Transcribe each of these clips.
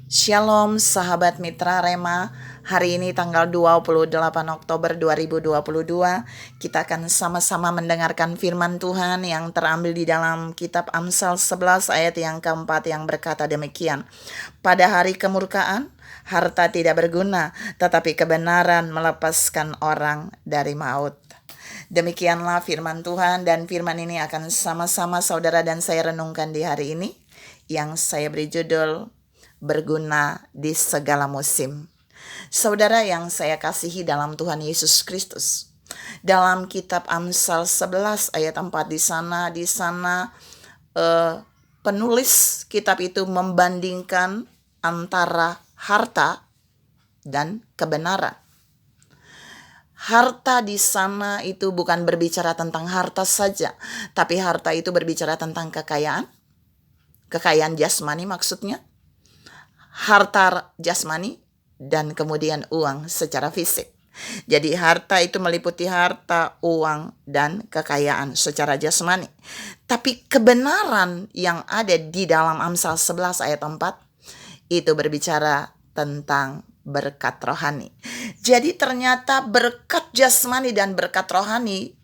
Shalom sahabat mitra Rema. Hari ini tanggal 28 Oktober 2022, kita akan sama-sama mendengarkan firman Tuhan yang terambil di dalam kitab Amsal 11 ayat yang keempat yang berkata demikian. Pada hari kemurkaan, harta tidak berguna, tetapi kebenaran melepaskan orang dari maut. Demikianlah firman Tuhan, dan firman ini akan sama-sama saudara dan saya renungkan di hari ini, yang saya beri judul berguna di segala musim. Saudara yang saya kasihi dalam Tuhan Yesus Kristus, dalam kitab Amsal 11 ayat 4 di sana penulis kitab itu membandingkan antara harta dan kebenaran. Harta di sana itu bukan berbicara tentang harta saja, tapi harta itu berbicara tentang kekayaan jasmani maksudnya, harta jasmani dan kemudian uang secara fisik. Jadi harta itu meliputi harta, uang, dan kekayaan secara jasmani. Tapi kebenaran yang ada di dalam Amsal 11 ayat 4 itu berbicara tentang berkat rohani. Jadi ternyata berkat jasmani dan berkat rohani,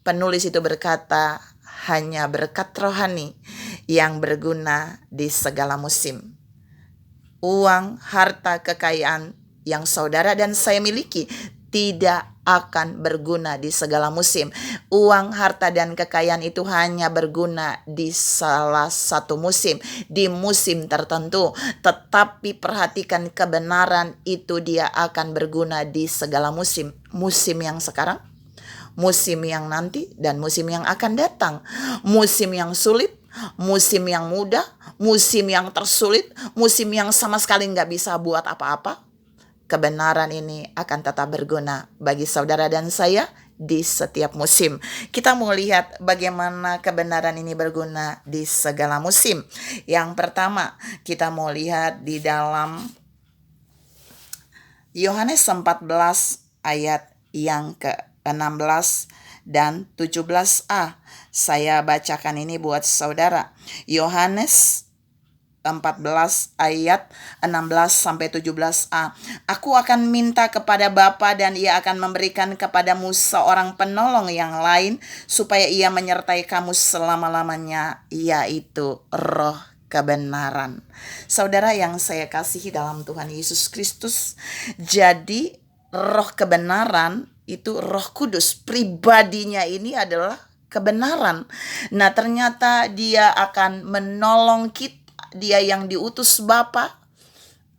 penulis itu berkata hanya berkat rohani yang berguna di segala musim. Uang, harta, kekayaan yang saudara dan saya miliki tidak akan berguna di segala musim. Uang, harta, dan kekayaan itu hanya berguna di salah satu musim, di musim tertentu. Tetapi perhatikan, kebenaran itu dia akan berguna di segala musim. Musim yang sekarang, musim yang nanti, dan musim yang akan datang. Musim yang sulit, musim yang mudah, musim yang tersulit, musim yang sama sekali nggak bisa buat apa-apa. Kebenaran ini akan tetap berguna bagi saudara dan saya di setiap musim. Kita mau lihat bagaimana kebenaran ini berguna di segala musim. Yang pertama, kita mau lihat di dalam Yohanes 14 ayat yang ke-16 dan 17a. Saya bacakan ini buat saudara. Yohanes 14 ayat 16 sampai 17a. Aku akan minta kepada Bapa dan ia akan memberikan kepadamu seorang penolong yang lain supaya ia menyertai kamu selama-lamanya, yaitu Roh kebenaran. Saudara yang saya kasihi dalam Tuhan Yesus Kristus, jadi Roh kebenaran itu Roh Kudus, pribadinya ini adalah kebenaran. Nah, ternyata dia akan menolong kita. Dia yang diutus Bapa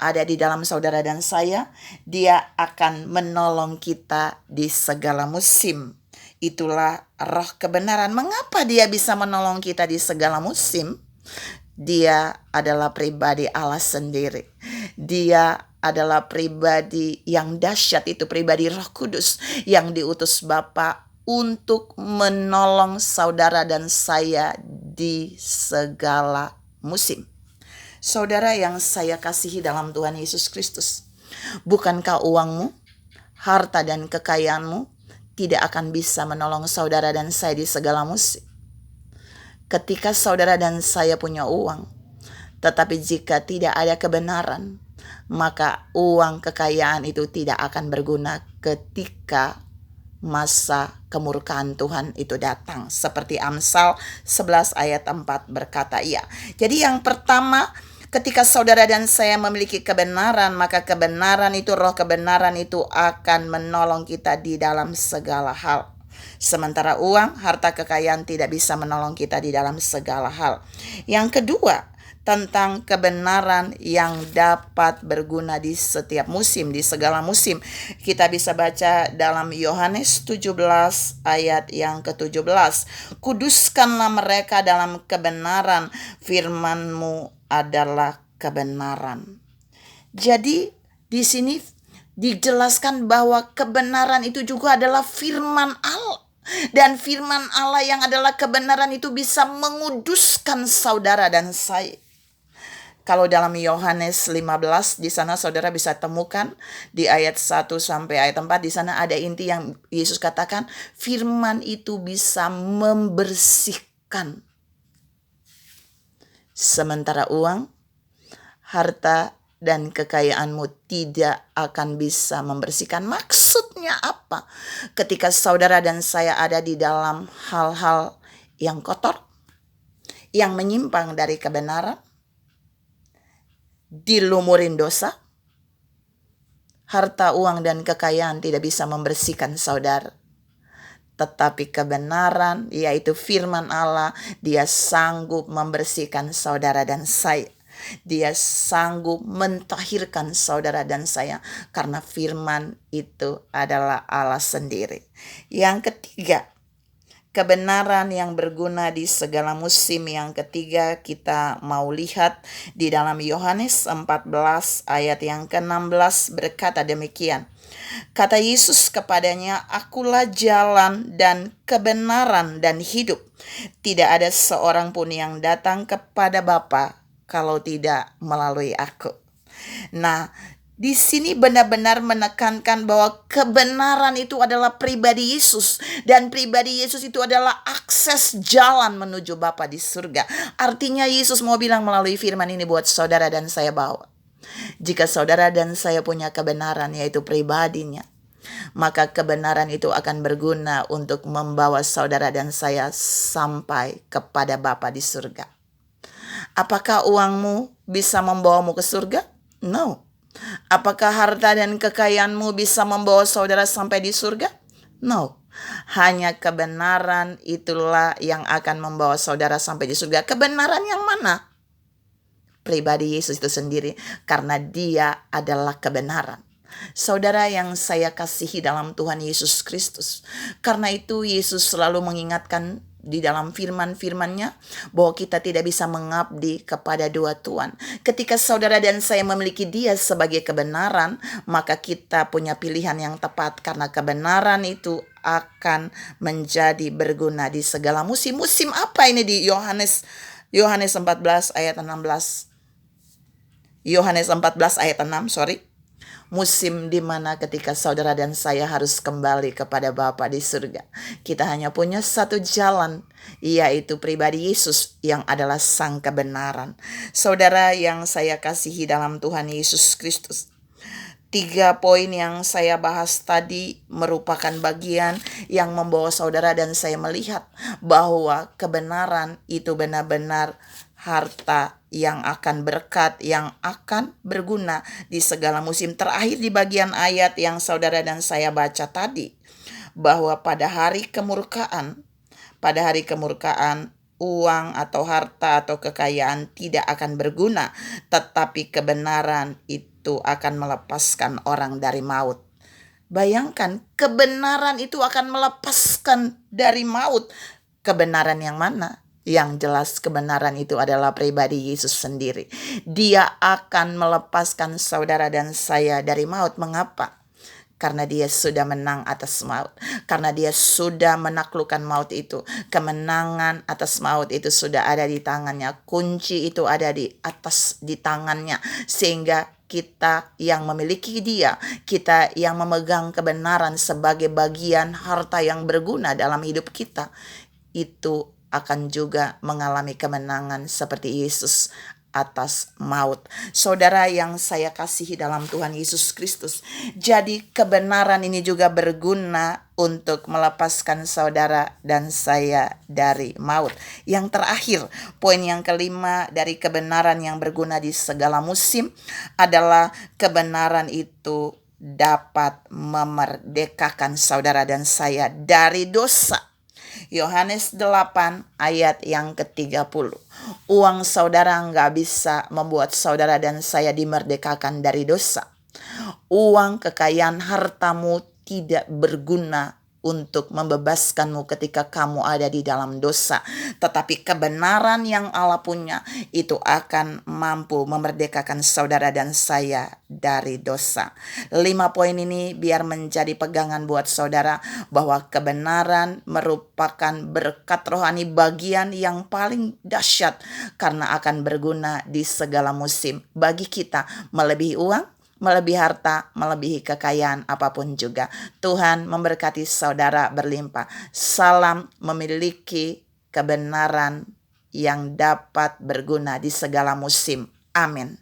ada di dalam saudara dan saya. Dia akan menolong kita di segala musim. Itulah Roh kebenaran. Mengapa dia bisa menolong kita di segala musim? Dia adalah pribadi Allah sendiri. Dia adalah pribadi yang dahsyat, itu pribadi Roh Kudus yang diutus Bapa untuk menolong saudara dan saya di segala musim. Saudara yang saya kasihi dalam Tuhan Yesus Kristus, bukankah uangmu, harta, dan kekayaanmu tidak akan bisa menolong saudara dan saya di segala musim? Ketika saudara dan saya punya uang, tetapi jika tidak ada kebenaran, maka uang, kekayaan itu tidak akan berguna ketika masa kemurkaan Tuhan itu datang. Seperti Amsal 11 ayat 4 berkata iya. Jadi yang pertama, ketika saudara dan saya memiliki kebenaran, maka kebenaran itu, Roh kebenaran itu akan menolong kita di dalam segala hal. Sementara uang, harta, kekayaan tidak bisa menolong kita di dalam segala hal. Yang kedua, tentang kebenaran yang dapat berguna di setiap musim, di segala musim. Kita bisa baca dalam Yohanes 17 ayat yang ke-17. Kuduskanlah mereka dalam kebenaran, firman-Mu adalah kebenaran. Jadi di sini dijelaskan bahwa kebenaran itu juga adalah firman Allah. Dan firman Allah yang adalah kebenaran itu bisa menguduskan saudara dan saya. Kalau dalam Yohanes 15, di sana saudara bisa temukan di ayat 1 sampai ayat 4, di sana ada inti yang Yesus katakan, firman itu bisa membersihkan. Sementara uang, harta, dan kekayaanmu tidak akan bisa membersihkan. Maksudnya apa? Ketika saudara dan saya ada di dalam hal-hal yang kotor, yang menyimpang dari kebenaran, dilumurin dosa, harta, uang, dan kekayaan tidak bisa membersihkan saudara. Tetapi kebenaran, yaitu firman Allah, dia sanggup membersihkan saudara dan saya. Dia sanggup mentahirkan saudara dan saya, karena firman itu adalah Allah sendiri. Yang ketiga, kebenaran yang berguna di segala musim. Yang ketiga, kita mau lihat di dalam Yohanes 14 ayat yang ke-16 berkata demikian. Kata Yesus kepadanya, "Akulah jalan dan kebenaran dan hidup. Tidak ada seorang pun yang datang kepada Bapa kalau tidak melalui aku." Nah, di sini benar-benar menekankan bahwa kebenaran itu adalah pribadi Yesus, dan pribadi Yesus itu adalah akses jalan menuju Bapa di surga. Artinya Yesus mau bilang melalui firman ini buat saudara dan saya bahwa jika saudara dan saya punya kebenaran, yaitu pribadinya, maka kebenaran itu akan berguna untuk membawa saudara dan saya sampai kepada Bapa di surga. Apakah uangmu bisa membawamu ke surga? No. Apakah harta dan kekayaanmu bisa membawa saudara sampai di surga? No. Hanya kebenaran itulah yang akan membawa saudara sampai di surga. Kebenaran yang mana? Pribadi Yesus itu sendiri, karena dia adalah kebenaran. Saudara yang saya kasihi dalam Tuhan Yesus Kristus, karena itu Yesus selalu mengingatkan di dalam firman-firman-Nya bahwa kita tidak bisa mengabdi kepada dua tuan. Ketika saudara dan saya memiliki Dia sebagai kebenaran, maka kita punya pilihan yang tepat, karena kebenaran itu akan menjadi berguna di segala musim. Musim apa ini di Yohanes 14 ayat 16? Yohanes 14 ayat 6, musim di mana ketika saudara dan saya harus kembali kepada Bapa di surga. Kita hanya punya satu jalan, yaitu pribadi Yesus yang adalah sang kebenaran. Saudara yang saya kasihi dalam Tuhan Yesus Kristus, 3 poin yang saya bahas tadi merupakan bagian yang membawa saudara dan saya melihat bahwa kebenaran itu benar-benar harta yang akan berkat, yang akan berguna di segala musim. Terakhir di bagian ayat yang saudara dan saya baca tadi, bahwa pada hari kemurkaan, uang atau harta atau kekayaan tidak akan berguna, tetapi kebenaran itu akan melepaskan orang dari maut. Bayangkan, kebenaran itu akan melepaskan dari maut. Kebenaran yang mana? Yang jelas kebenaran itu adalah pribadi Yesus sendiri. Dia akan melepaskan saudara dan saya dari maut. Mengapa? Karena dia sudah menang atas maut. Karena dia sudah menaklukkan maut itu. Kemenangan atas maut itu sudah ada di tangannya. Kunci itu ada di tangannya. Sehingga kita yang memiliki dia, kita yang memegang kebenaran sebagai bagian harta yang berguna dalam hidup kita, itu akan juga mengalami kemenangan seperti Yesus atas maut. Saudara yang saya kasihi dalam Tuhan Yesus Kristus, jadi kebenaran ini juga berguna untuk melepaskan saudara dan saya dari maut. Yang terakhir, poin yang kelima dari kebenaran yang berguna di segala musim adalah kebenaran itu dapat memerdekakan saudara dan saya dari dosa. Yohanes 8 ayat yang ke-30. Uang saudara nggak bisa membuat saudara dan saya dimerdekakan dari dosa. Uang, kekayaan, hartamu tidak berguna untuk membebaskanmu ketika kamu ada di dalam dosa. Tetapi kebenaran yang Allah punya itu akan mampu memerdekakan saudara dan saya dari dosa. 5 poin ini biar menjadi pegangan buat saudara bahwa kebenaran merupakan berkat rohani bagian yang paling dahsyat karena akan berguna di segala musim bagi kita, melebihi uang, melebihi harta, melebihi kekayaan apapun juga. Tuhan memberkati saudara berlimpah. Salam memiliki kebenaran yang dapat berguna di segala musim. Amin.